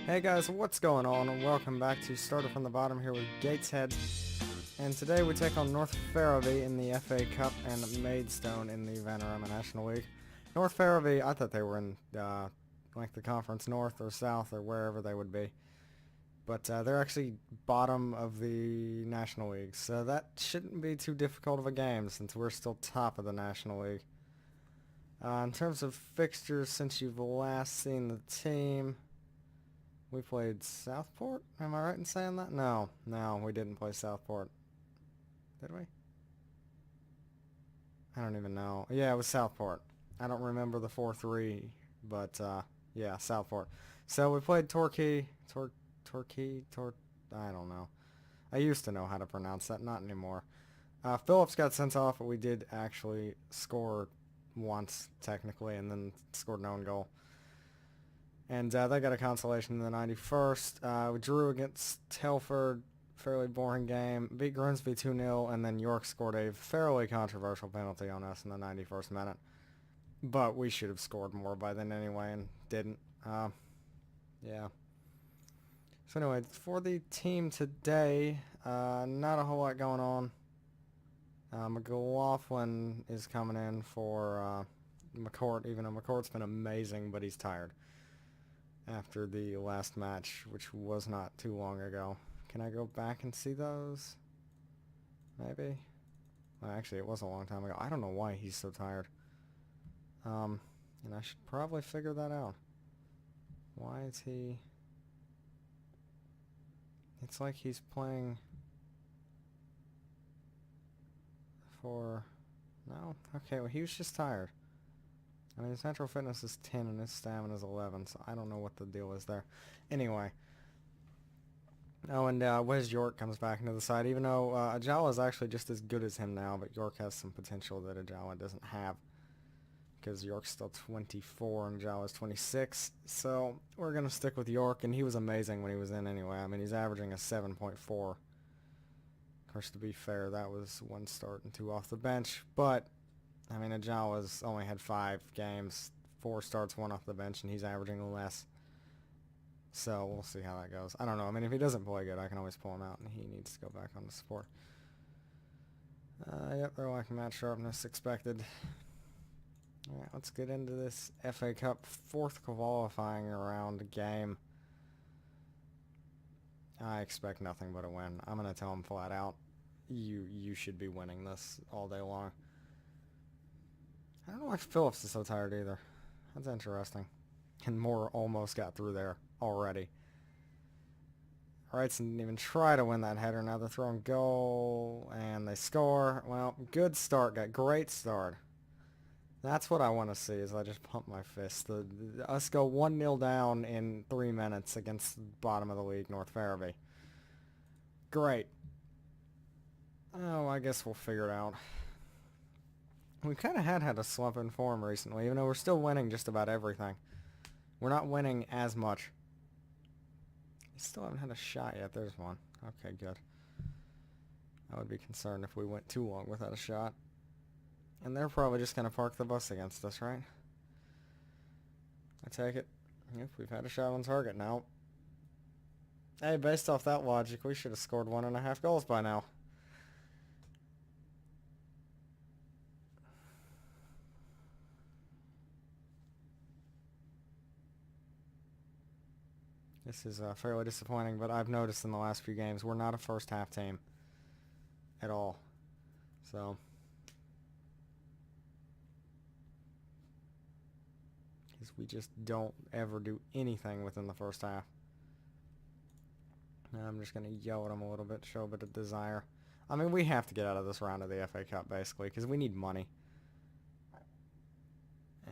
Hey guys, what's going on? And welcome back to Starter from the Bottom here with Gateshead. And today we take on North Ferriby in the FA Cup and Maidstone in the Vanarama National League. North Ferriby, I thought they were in like the Conference North or South or wherever they would be. But they're actually bottom of the National League, so that shouldn't be too difficult of a game since we're still top of the National League. In terms of fixtures, since you've last seen the team, we played Southport? Am I right in saying that? No, we didn't play Southport. Did we? I don't even know. Yeah, it was Southport. I don't remember the 4-3, but yeah, Southport. So we played Torquay. I don't know. I used to know how to pronounce that, not anymore. Phillips got sent off, but we did actually score once, technically, and then scored an own goal. And they got a consolation in the 91st. We drew against Telford, fairly boring game. Beat Grimsby 2-0, and then York scored a fairly controversial penalty on us in the 91st minute. But we should have scored more by then anyway, and didn't. Yeah. So anyway, for the team today, not a whole lot going on. McLaughlin is coming in for McCourt, even though McCourt's been amazing, but he's tired after the last match, which was not too long ago. Can I go back and see those? Maybe? Well, actually, it was a long time ago. I don't know why he's so tired. And I should probably figure that out. Why is he... It's like he's playing for... No? Okay, well, he was just tired. I mean, his natural fitness is 10 and his stamina is 11, so I don't know what the deal is there. Anyway. Oh, and Wes York comes back into the side, even though Ajala is actually just as good as him now, but York has some potential that Ajala doesn't have. Because York's still 24 and Ajala's 26, so we're going to stick with York, and he was amazing when he was in anyway. I mean, he's averaging a 7.4. Of course, to be fair, that was 1 start and 2 off the bench, but... I mean, Ajala's only had 5 games, 4 starts, 1 off the bench, and he's averaging less. So we'll see how that goes. I don't know. I mean, if he doesn't play good, I can always pull him out, and he needs to go back on the support. Yep, they're like match sharpness expected. Alright, let's get into this FA Cup 4th qualifying round game. I expect nothing but a win. I'm going to tell him flat out, you should be winning this all day long. I don't know why Phillips is so tired either. That's interesting. And Moore almost got through there already. Wrightson didn't even try to win that header. Now they're throwing goal, and they score. Well, good start, got great start. That's what I want to see, is I just pump my fist. Us go 1-0 down in 3 minutes against the bottom of the league, North Ferriby. Great. Oh, I guess we'll figure it out. We kind of had a slump in form recently, even though we're still winning just about everything. We're not winning as much. We still haven't had a shot yet. There's one. Okay, good. I would be concerned if we went too long without a shot. And they're probably just going to park the bus against us, right? I take it. Yep, we've had a shot on target now. Hey, based off that logic, we should have scored 1.5 goals by now. This is fairly disappointing, but I've noticed in the last few games we're not a first half team at all. So, because we just don't ever do anything within the first half. Now I'm just going to yell at them a little bit, show a bit of desire. I mean, we have to get out of this round of the FA Cup, basically, because we need money.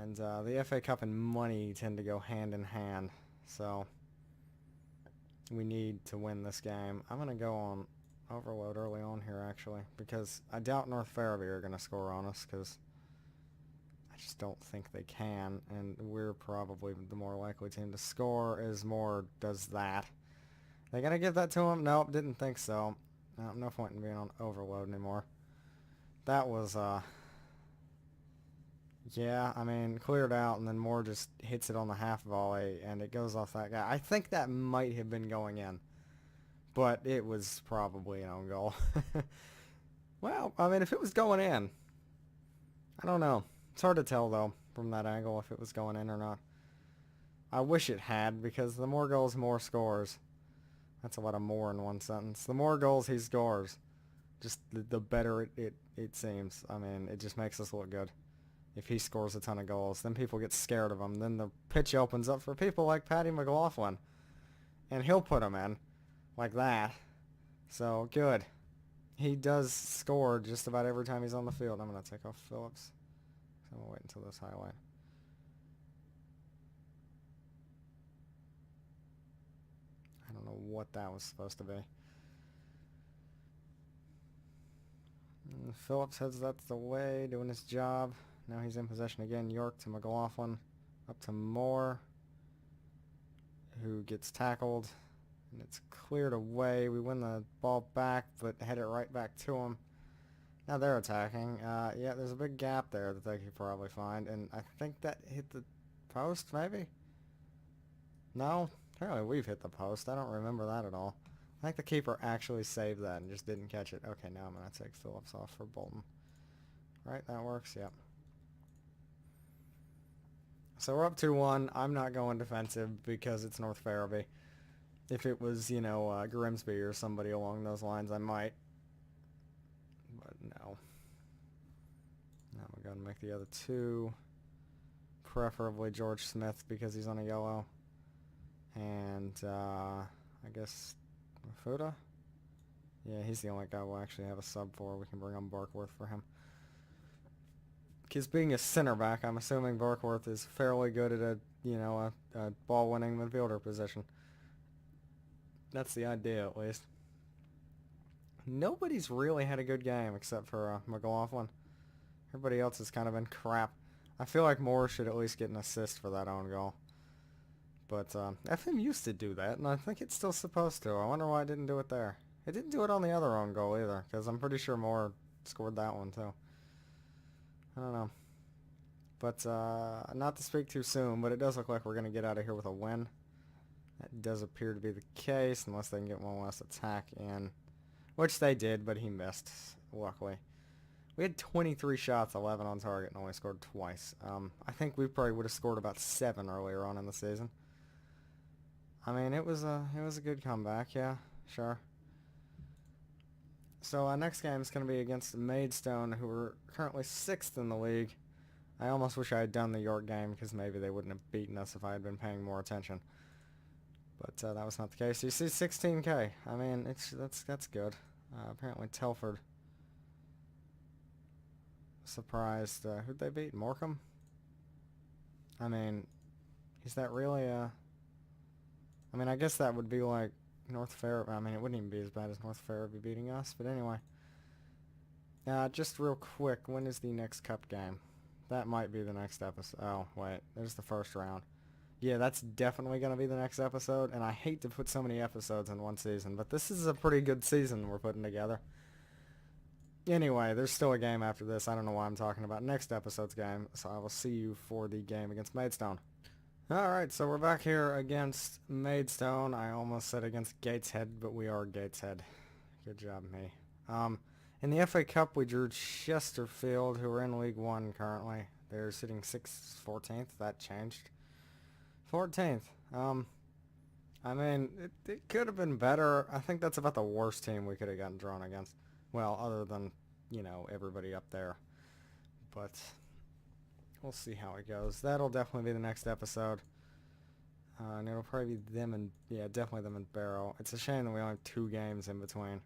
And the FA Cup and money tend to go hand in hand, so... We need to win this game. I'm going to go on overload early on here, actually, because I doubt North Ferriby are going to score on us, because I just don't think they can, and we're probably the more likely team to score as Moore does that. They going to give that to him? Nope, didn't think so. No point in being on overload anymore. That was Yeah, I mean, cleared out, and then Moore just hits it on the half volley, and it goes off that guy. I think that might have been going in, but it was probably an own goal. Well, I mean, if it was going in, I don't know. It's hard to tell, though, from that angle if it was going in or not. I wish it had, because the more goals, more scores. That's a lot of more in one sentence. The more goals he scores, just the better it seems. I mean, it just makes us look good. If he scores a ton of goals, then people get scared of him. Then the pitch opens up for people like Patty McLaughlin, and he'll put them in like that. So good. He does score just about every time he's on the field. I'm gonna take off Phillips. I'm gonna wait until this highlight. I don't know what that was supposed to be. And Phillips heads that the way, doing his job. Now he's in possession again. York to McLaughlin. Up to Moore, who gets tackled. And it's cleared away. We win the ball back, but head it right back to him. Now they're attacking. Yeah, there's a big gap there that they could probably find. And I think that hit the post, maybe? No? Apparently we've hit the post. I don't remember that at all. I think the keeper actually saved that and just didn't catch it. Okay, now I'm going to take Phillips off for Bolton. Right, that works? Yep. So we're up 2-1. I'm not going defensive because it's North Ferriby. If it was, you know, Grimsby or somebody along those lines, I might. But no. Now we're going to make the other two. Preferably George Smith because he's on a yellow. And I guess Mafuda? Yeah, he's the only guy we'll actually have a sub for. We can bring on Barkworth for him. Because being a center back, I'm assuming Barkworth is fairly good at a, you know, a ball-winning midfielder position. That's the idea, at least. Nobody's really had a good game except for McLaughlin. Everybody else has kind of been crap. I feel like Moore should at least get an assist for that own goal. But FM used to do that, and I think it's still supposed to. I wonder why it didn't do it there. It didn't do it on the other own goal either, because I'm pretty sure Moore scored that one too. I don't know. But not to speak too soon, but it does look like we're going to get out of here with a win. That does appear to be the case, unless they can get one last attack in. Which they did, but he missed, luckily. We had 23 shots, 11 on target, and only scored twice. I think we probably would have scored about 7 earlier on in the season. I mean, it was a good comeback, yeah, sure. So our next game is going to be against Maidstone, who are currently 6th in the league. I almost wish I had done the York game, because maybe they wouldn't have beaten us if I had been paying more attention. But that was not the case. You see 16K. I mean, that's good. Apparently Telford surprised. Who'd they beat? Morecambe? I mean, is that really I mean, I guess that would be like North Ferriby. I mean, it wouldn't even be as bad as North Ferriby beating us. But anyway. Just real quick, when is the next cup game? That might be the next episode. Oh, wait. There's the first round. Yeah, that's definitely going to be the next episode, and I hate to put so many episodes in one season, but this is a pretty good season we're putting together. Anyway, there's still a game after this. I don't know why I'm talking about next episode's game, so I will see you for the game against Maidstone. Alright, so we're back here against Maidstone. I almost said against Gateshead, but we are Gateshead. Good job, me. In the FA Cup, we drew Chesterfield, who are in League 1 currently. They're sitting 14th. That changed. 14th. I mean, it could have been better. I think that's about the worst team we could have gotten drawn against. Well, other than, you know, everybody up there. But we'll see how it goes. That'll definitely be the next episode. And it'll probably be them and, yeah, definitely them and Barrow. It's a shame that we only have 2 games in between.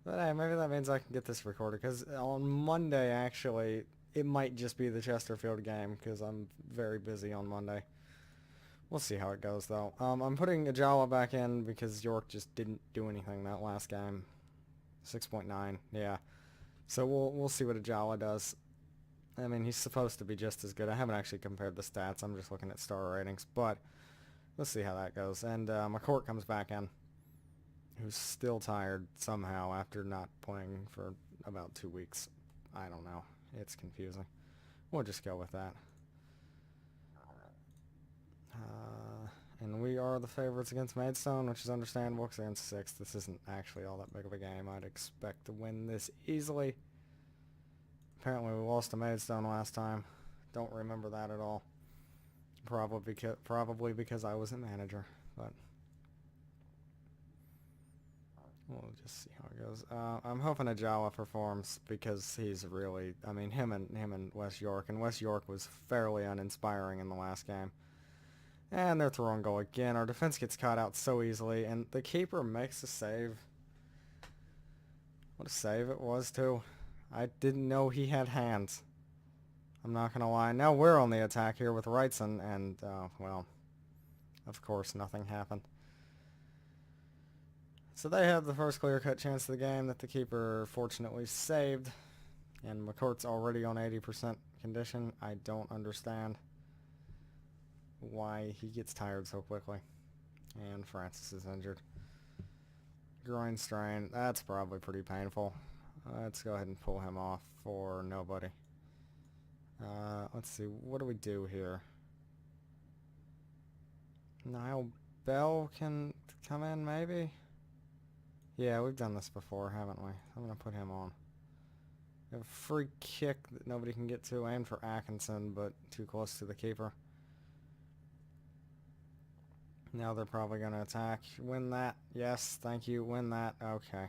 But hey, maybe that means I can get this recorded. Because on Monday, actually, it might just be the Chesterfield game. Because I'm very busy on Monday. We'll see how it goes, though. I'm putting Ajala back in because York just didn't do anything that last game. 6.9, yeah. So we'll see what Ajala does. I mean, he's supposed to be just as good. I haven't actually compared the stats. I'm just looking at star ratings. But let's see how that goes. And McCourt comes back in, who's still tired somehow after not playing for about 2 weeks. I don't know. It's confusing. We'll just go with that. And we are the favorites against Maidstone, which is understandable because against 6. This isn't actually all that big of a game. I'd expect to win this easily. Apparently we lost to Maidstone last time. Don't remember that at all. Probably because I wasn't manager, but we'll just see how it goes. I'm hoping Ajawa performs because he's really, I mean, him and West York, and West York was fairly uninspiring in the last game. And they're throwing goal again. Our defense gets caught out so easily, and the keeper makes a save. What a save it was, too. I didn't know he had hands. I'm not going to lie. Now we're on the attack here with Wrightson, and, well, of course nothing happened. So they have the first clear-cut chance of the game that the keeper fortunately saved. And McCourt's already on 80% condition. I don't understand why he gets tired so quickly. And Francis is injured. Groin strain. That's probably pretty painful. Let's go ahead and pull him off for nobody. Let's see. What do we do here? Niall Bell can come in, maybe? Yeah, we've done this before, haven't we? I'm going to put him on. We have a free kick that nobody can get to. Aim for Atkinson, but too close to the keeper. Now they're probably going to attack. Win that. Yes, thank you. Win that. Okay.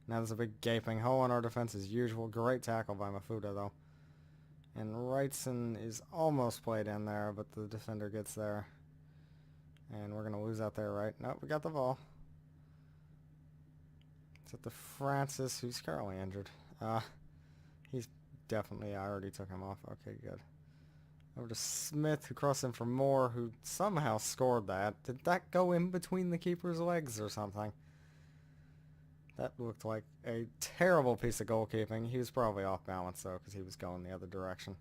Now there's a big gaping hole in our defense as usual. Great tackle by Mafuda, though. And Wrightson is almost played in there, but the defender gets there. And we're going to lose out there, right? Nope, we got the ball. It's at the Francis, who's currently injured. He's definitely, I already took him off. Okay, good. Over to Smith, who crossed in for Moore, who somehow scored that. Did that go in between the keeper's legs or something? That looked like a terrible piece of goalkeeping. He was probably off balance, though, because he was going the other direction.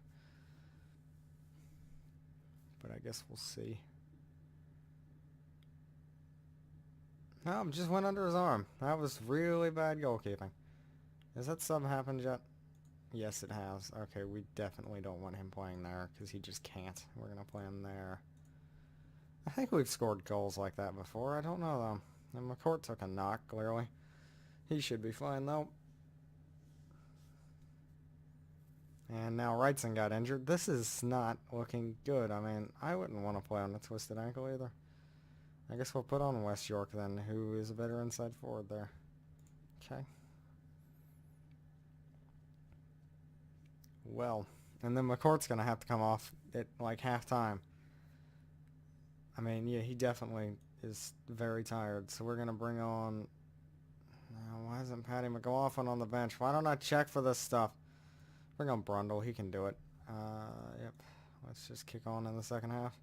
But I guess we'll see. No, just went under his arm. That was really bad goalkeeping. Has that sub happened yet? Yes, it has. Okay, we definitely don't want him playing there because he just can't. We're going to play him there. I think we've scored goals like that before. I don't know, though. And McCourt took a knock, clearly. He should be fine, though. And now Wrightson got injured. This is not looking good. I mean, I wouldn't want to play on a twisted ankle either. I guess we'll put on West York then, who is a better inside forward there. Okay. Well, and then McCourt's going to have to come off at like half-time. I mean, yeah, he definitely is very tired. So we're going to bring on... why isn't Paddy McLaughlin on the bench? Why don't I check for this stuff? Bring on Brundle. He can do it. Yep. Let's just kick on in the second half.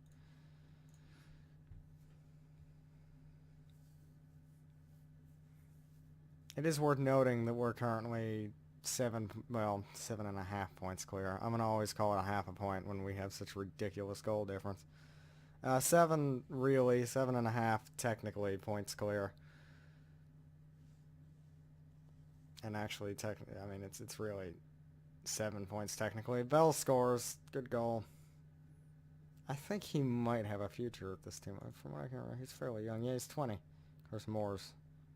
It is worth noting that we're currently 7.5 points clear. I'm going to always call it a half a point when we have such ridiculous goal difference. 7.5 technically points clear. And actually, I mean, it's really 7 points technically. Bell scores. Good goal. I think he might have a future at this team. From what I can remember, he's fairly young. Yeah, he's 20. Of course, Moore's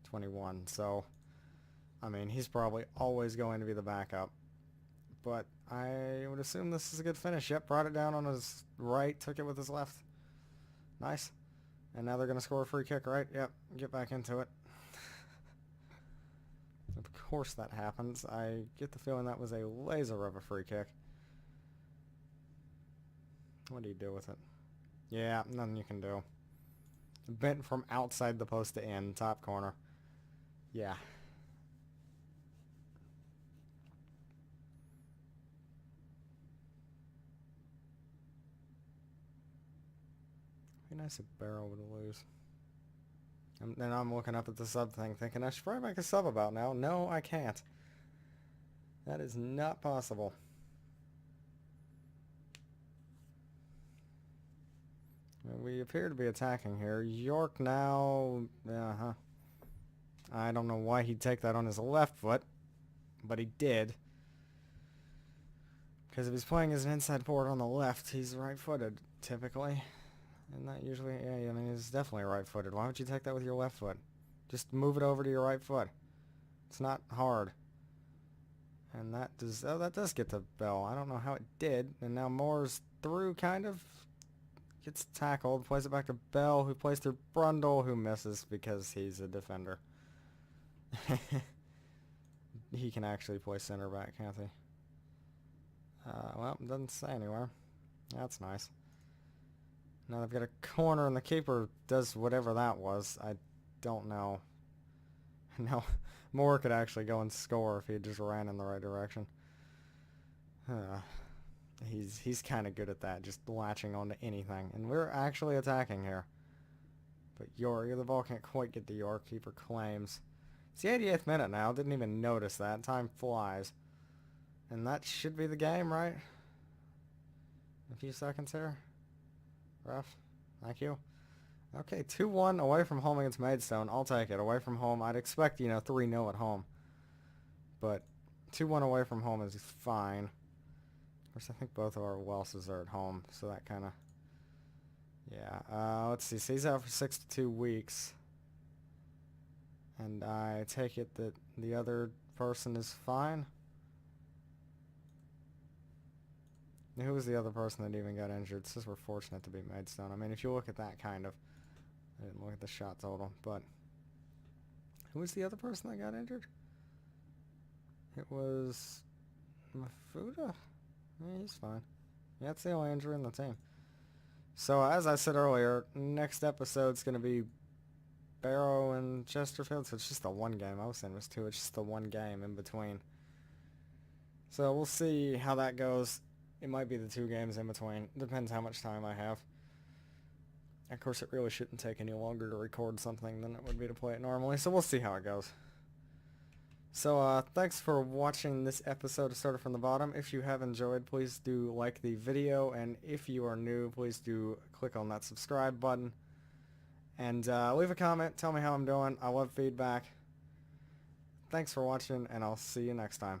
21. So, I mean, he's probably always going to be the backup. But I would assume this is a good finish. Yep, brought it down on his right, took it with his left. Nice. And now they're going to score a free kick, right? Yep, get back into it. Of course that happens. I get the feeling that was a laser of a free kick. What do you do with it? Yeah, nothing you can do. Bent from outside the post to in, top corner. Yeah. Be nice if Barrow would lose. And then I'm looking up at the sub thing thinking I should probably make a sub about now. No, I can't. That is not possible. We appear to be attacking here. York now... I don't know why he'd take that on his left foot, but he did. Because if he's playing as an inside forward on the left, he's right-footed, typically. And that usually, yeah, I mean, he's definitely right-footed. Why would you take that with your left foot? Just move it over to your right foot. It's not hard. And that does, oh, that does get to Bell. I don't know how it did. And now Moore's through, kind of. Gets tackled, plays it back to Bell, who plays through Brundle, who misses because he's a defender. He can actually play center back, can't he? Well, it doesn't say anywhere. That's nice. Now they've got a corner, and the keeper does whatever that was. I don't know. Now, Moore could actually go and score if he just ran in the right direction. He's kind of good at that, just latching onto anything. And we're actually attacking here. But York, the ball can't quite get to York. Keeper claims. It's the 88th minute now. Didn't even notice that. Time flies. And that should be the game, right? A few seconds here. Ref, thank you. Okay, 2-1 away from home against Maidstone. I'll take it. Away from home, I'd expect, 3-0 at home. But 2-1 away from home is fine. Of course, I think both of our Welses are at home, so that kind of... Yeah, let's see. So he's out for 6 to 2 weeks. And I take it that the other person is fine. Who was the other person that even got injured? It says we're fortunate to beat Maidstone. I mean, if you look at that kind of... I didn't look at the shot total, but... Who was the other person that got injured? It was... Mafuda? Yeah, he's fine. Yeah, that's the only injury in the team. So, as I said earlier, next episode's going to be Barrow and Chesterfield, so it's just the one game. I was saying it was two. It's just the one game in between. So, we'll see how that goes. It might be the 2 games in between. Depends how much time I have. Of course, it really shouldn't take any longer to record something than it would be to play it normally, so we'll see how it goes. So, thanks for watching this episode of Started From the Bottom. If you have enjoyed, please do like the video, and if you are new, please do click on that subscribe button. And leave a comment, tell me how I'm doing. I love feedback. Thanks for watching, and I'll see you next time.